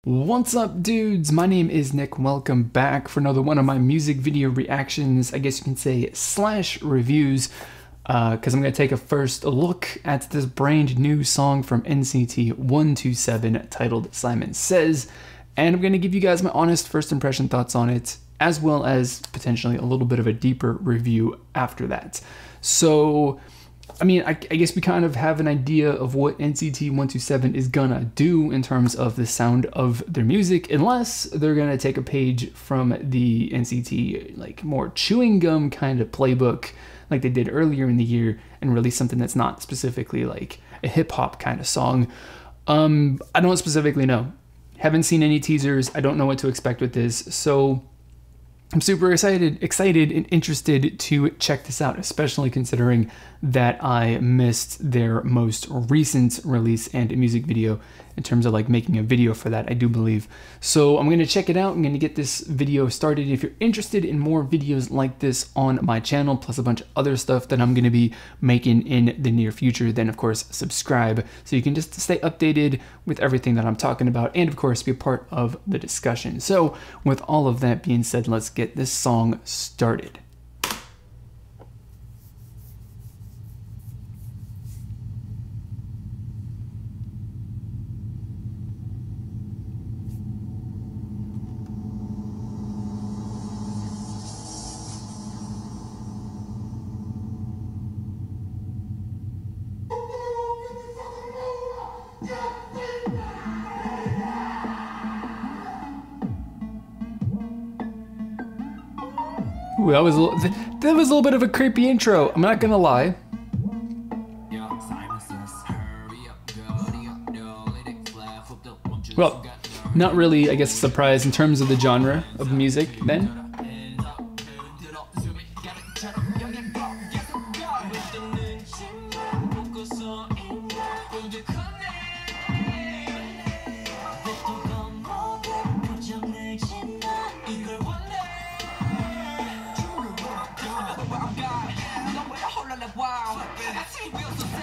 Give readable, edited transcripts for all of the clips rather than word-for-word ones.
What's up, dudes? My name is Nick. Welcome back for another one of my music video reactions, I guess you can say slash reviews, because I'm going to take a first look at this brand new song from NCT 127 titled Simon Says, and I'm going to give you guys my honest first impression thoughts on it, as well as potentially a little bit of a deeper review after that. So, I mean, I guess we kind of have an idea of what NCT 127 is gonna do in terms of the sound of their music, unless they're gonna take a page from the NCT, like, more chewing gum kind of playbook like they did earlier in the year and release something that's not specifically like a hip-hop kind of song. I don't specifically know. Haven't seen any teasers. I don't know what to expect with this, so I'm super excited and interested to check this out, especially considering that I missed their most recent release and music video in terms of like making a video for that, I do believe. So I'm going to check it out. I'm going to get this video started. If you're interested in more videos like this on my channel, plus a bunch of other stuff that I'm going to be making in the near future, then of course subscribe so you can just stay updated with everything that I'm talking about and of course be a part of the discussion. So with all of that being said, let's get this song started. Ooh, that was a little bit of a creepy intro, I'm not gonna lie. Well, not really, I guess, a surprise in terms of the genre of music then.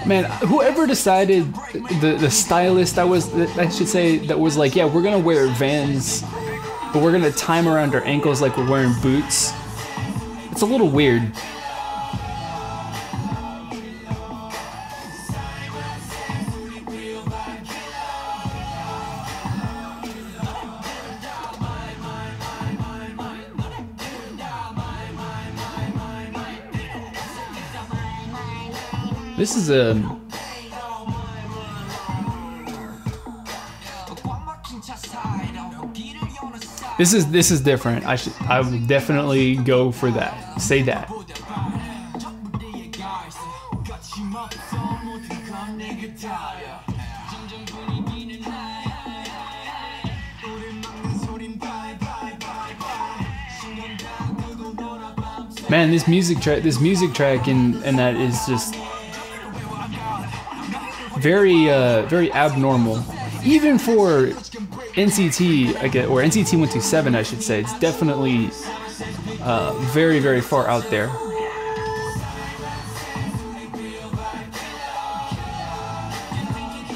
Man, whoever decided, the stylist that was, I should say, that was like, yeah, we're gonna wear Vans, but we're gonna tie them around our ankles like we're wearing boots. It's a little weird. This is a... This is different. I would definitely go for that. Say that. Man, this music track and that is just very very abnormal, even for NCT, I guess, or NCT 127, I should say. It's definitely very, very far out there.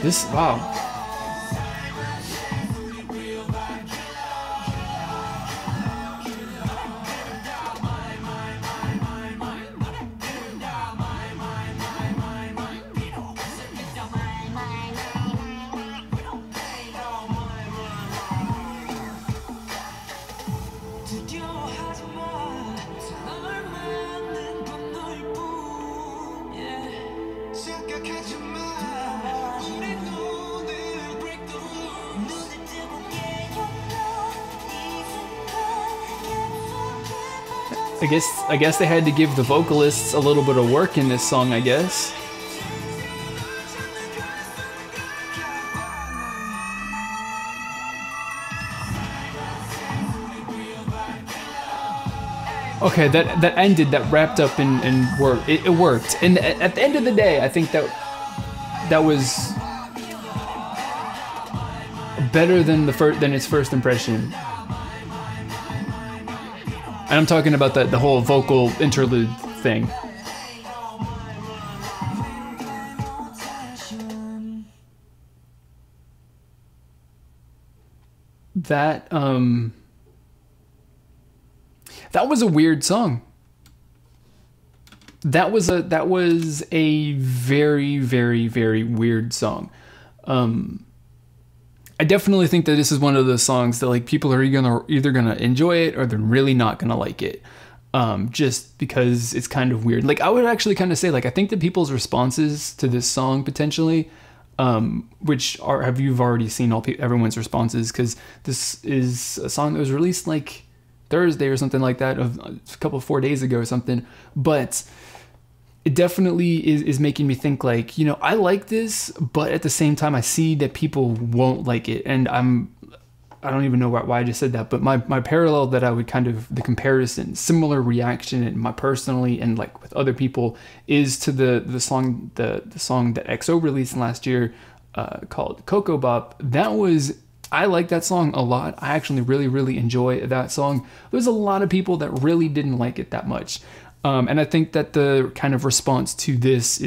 This, wow. I guess they had to give the vocalists a little bit of work in this song, I guess. Okay, that ended, that wrapped up and worked. It worked. And at the end of the day, I think that was better than its first impression. And I'm talking about the whole vocal interlude thing. that that was a weird song. That was a very, very, very weird song. I definitely think that this is one of those songs that like people are either gonna enjoy it or they're really not gonna like it. Just because it's kind of weird. Like I would actually kind of say like I think that people's responses to this song potentially, which you've already seen everyone's responses, because this is a song that was released like Thursday or something like that, of a couple 4 days ago or something, but it definitely is making me think like, you know, I like this, but at the same time I see that people won't like it, and I don't even know why I just said that, but my parallel that I would kind of, the comparison, similar reaction in my personally and like with other people, is to the song that EXO released last year, called Coco Bop. I like that song a lot. I actually really, really enjoy that song. There's a lot of people that really didn't like it that much. And I think that the kind of response to this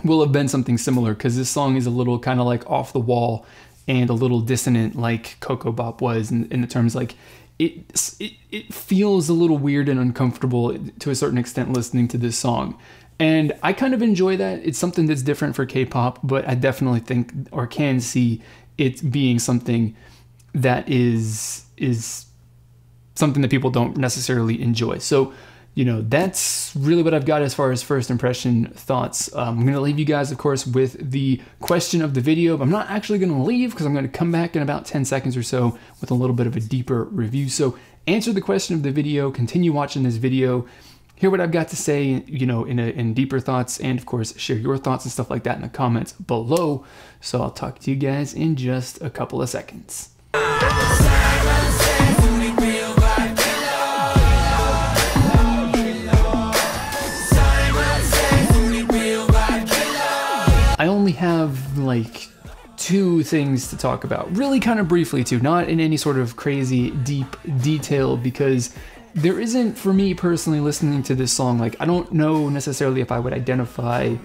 will have been something similar, because this song is a little kind of like off the wall and a little dissonant like Coco Bop was in the terms like it feels a little weird and uncomfortable to a certain extent listening to this song. And I kind of enjoy that. It's something that's different for K-pop, but I definitely think or can see it being something that is something that people don't necessarily enjoy. So, you know, that's really what I've got as far as first impression thoughts. I'm going to leave you guys, of course, with the question of the video. But I'm not actually going to leave, because I'm going to come back in about 10 seconds or so with a little bit of a deeper review. So answer the question of the video, continue watching this video, hear what I've got to say, you know, in deeper thoughts, and of course, share your thoughts and stuff like that in the comments below. So I'll talk to you guys in just a couple of seconds. I only have like 2 things to talk about, really kind of briefly too, not in any sort of crazy deep detail, because there isn't, for me personally, listening to this song, like I don't know necessarily if I would identify,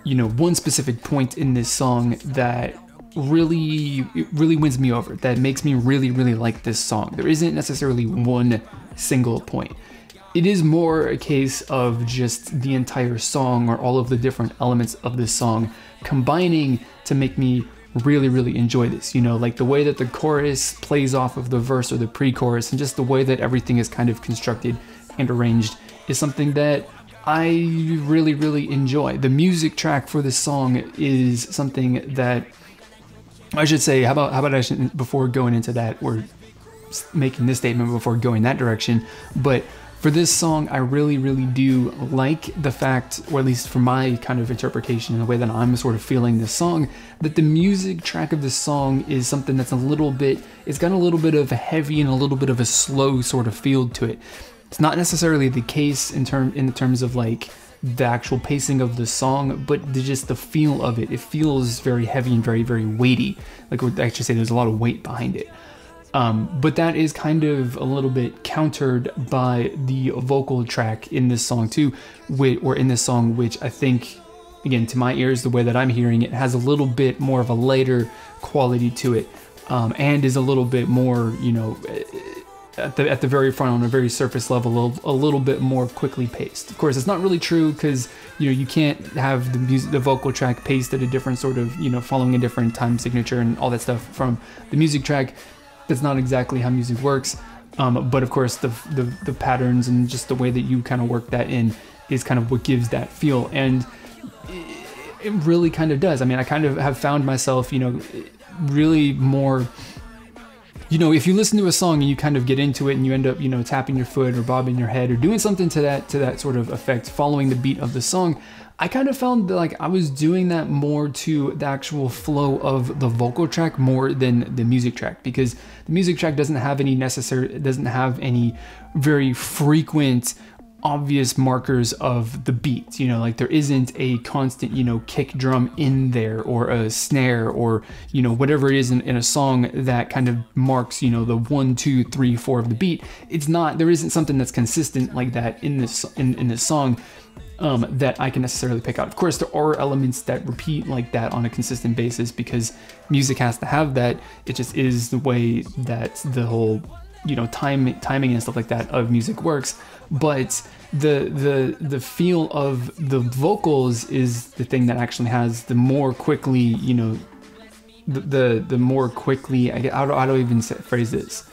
you know, one specific point in this song that really wins me over, that makes me really, really like this song. There isn't necessarily one single point. It is more a case of just the entire song, or all of the different elements of this song combining to make me really, really enjoy this. You know, like the way that the chorus plays off of the verse or the pre-chorus, and just the way that everything is kind of constructed and arranged is something that I really, really enjoy. The music track for this song is something that I should say, how about I should, before going into that, or making this statement before going that direction, but for this song, I really, really do like the fact, or at least for my kind of interpretation and the way that I'm sort of feeling this song, that the music track of this song is something that's it's got a little bit of a heavy and a little bit of a slow sort of feel to it. It's not necessarily the case in terms of like the actual pacing of the song, but just the feel of it. It feels very heavy and very, very weighty. Like I would actually say there's a lot of weight behind it. But that is kind of a little bit countered by the vocal track in this song too, which I think, again, to my ears, the way that I'm hearing it, has a little bit more of a lighter quality to it, and is a little bit more, you know, at the very front, on a very surface level, a little bit more quickly paced. Of course, it's not really true, because, you know, you can't have the vocal track paced at a different sort of, you know, following a different time signature and all that stuff from the music track. That's not exactly how music works, but of course the patterns and just the way that you kind of work that in is kind of what gives that feel, and it really kind of does. I mean, I kind of have found myself, you know, really more, you know, if you listen to a song and you kind of get into it and you end up, you know, tapping your foot or bobbing your head or doing something to that sort of effect, following the beat of the song, I kind of found that like I was doing that more to the actual flow of the vocal track more than the music track, because the music track doesn't have any very frequent obvious markers of the beat, you know, like there isn't a constant, you know, kick drum in there or a snare or, you know, whatever it is in a song that kind of marks, you know, the 1, 2, 3, 4 of the beat. It's not, there isn't something that's consistent like that in this song that I can necessarily pick out. Of course, there are elements that repeat like that on a consistent basis because music has to have that. It just is the way that the whole, you know, timing and stuff like that of music works. But the feel of the vocals is the thing that actually has the more quickly, you know, the more quickly, I don't even phrase this.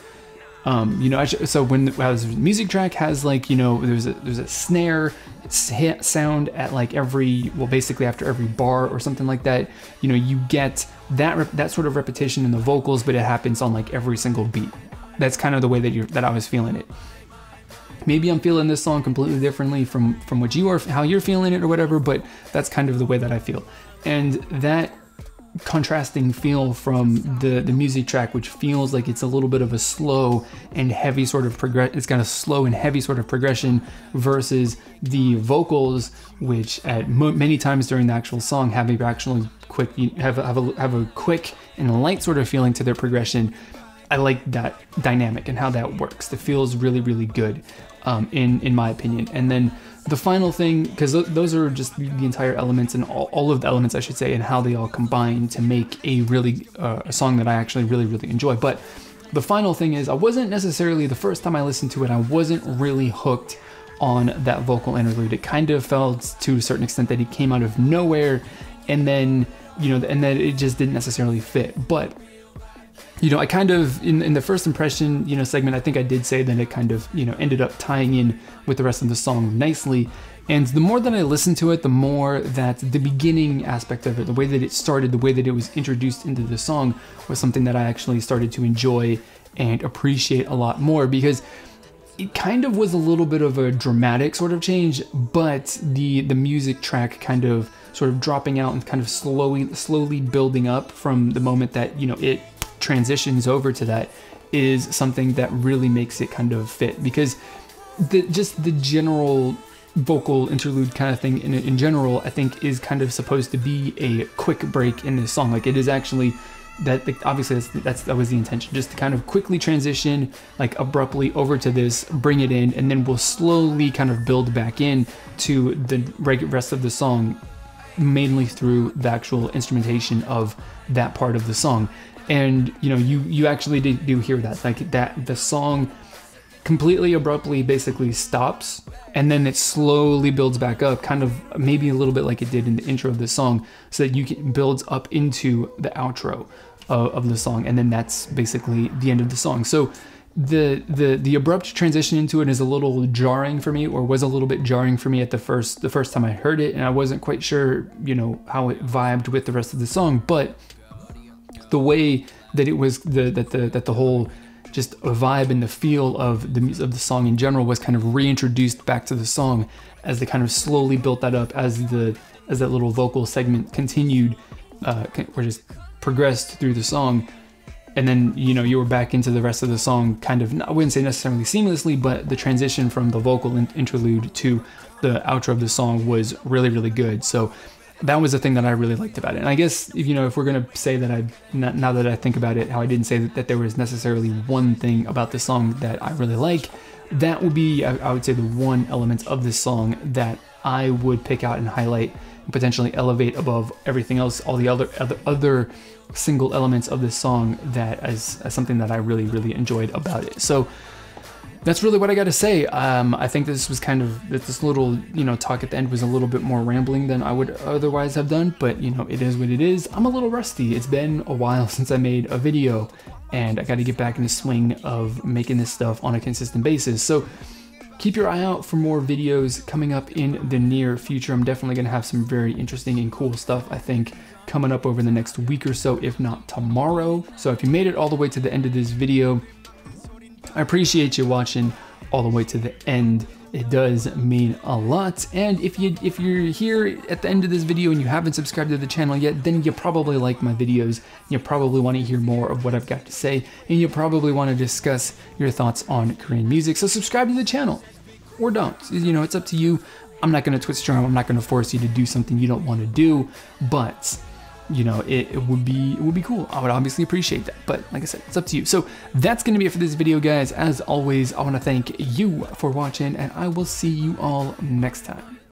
You know, so when the music track has, like, you know, there's a snare sound at like every, well, basically after every bar or something like that, you know, you get that sort of repetition in the vocals, but it happens on like every single beat. That's kind of the way that I was feeling it. Maybe I'm feeling this song completely differently from what you are, how you're feeling it or whatever, but that's kind of the way that I feel. And that contrasting feel from the music track, which feels like it's a little bit of a slow and heavy sort of it's got a slow and heavy sort of progression, versus the vocals, which at many times during the actual song have a actually quick, have a quick and light sort of feeling to their progression. I like that dynamic and how that works. It feels really, really good, in my opinion. And then the final thing, because those are just the entire elements and all of the elements, I should say, and how they all combine to make a really a song that I actually really, really enjoy. But the final thing is, I wasn't necessarily, the first time I listened to it, I wasn't really hooked on that vocal interlude. It kind of felt to a certain extent that it came out of nowhere, and then, you know, and then it just didn't necessarily fit. But you know, I kind of, in the first impression, you know, segment, I think I did say that it kind of, you know, ended up tying in with the rest of the song nicely. And the more that I listened to it, the more that the beginning aspect of it, the way that it started, the way that it was introduced into the song, was something that I actually started to enjoy and appreciate a lot more, because it kind of was a little bit of a dramatic sort of change, but the music track kind of sort of dropping out and kind of slowly building up from the moment that, you know, it transitions over to that is something that really makes it kind of fit, because just the general vocal interlude kind of thing in general, I think, is kind of supposed to be a quick break in this song. Like, it is actually that, obviously that was the intention, just to kind of quickly transition, like abruptly over to this, bring it in, and then we'll slowly kind of build back in to the rest of the song, mainly through the actual instrumentation of that part of the song. And, you know, you actually do hear that, like, that the song completely abruptly basically stops, and then it slowly builds back up, kind of maybe a little bit like it did in the intro of the song, so that you can builds up into the outro of the song, and then that's basically the end of the song. So the abrupt transition into it is a little jarring for me, or was a little bit jarring for me at the first time I heard it, and I wasn't quite sure, you know, how it vibed with the rest of the song. But the way that it was, that the whole just a vibe and the feel of the song in general was kind of reintroduced back to the song as they kind of slowly built that up, as that little vocal segment continued, or just progressed through the song. And then, you know, you were back into the rest of the song, kind of, I wouldn't say necessarily seamlessly, but the transition from the vocal interlude to the outro of the song was really, really good. So that was the thing that I really liked about it. And I guess, you know, if we're going to say that now that I think about it, how I didn't say that there was necessarily one thing about the song that I really like, that would be, I would say, the one element of this song that I would pick out and highlight and potentially elevate above everything else, all the other single elements of this song, that as something that I really, really enjoyed about it. So that's really what I got to say. I think this was kind of, this little, you know, talk at the end was a little bit more rambling than I would otherwise have done, but, you know, it is what it is. I'm a little rusty. It's been a while since I made a video, and I got to get back in the swing of making this stuff on a consistent basis. So keep your eye out for more videos coming up in the near future. I'm definitely going to have some very interesting and cool stuff, I think, coming up over the next week or so, if not tomorrow. So if you made it all the way to the end of this video, I appreciate you watching all the way to the end. It does mean a lot. And if you're here at the end of this video and you haven't subscribed to the channel yet, then you probably like my videos. You probably want to hear more of what I've got to say, and you probably want to discuss your thoughts on Korean music. So subscribe to the channel. or don't. You know, it's up to you. I'm not going to twist your arm. I'm not going to force you to do something you don't want to do, but you know, it would be cool. I would obviously appreciate that, but like I said, it's up to you. So that's going to be it for this video, guys. As always, I want to thank you for watching, and I will see you all next time.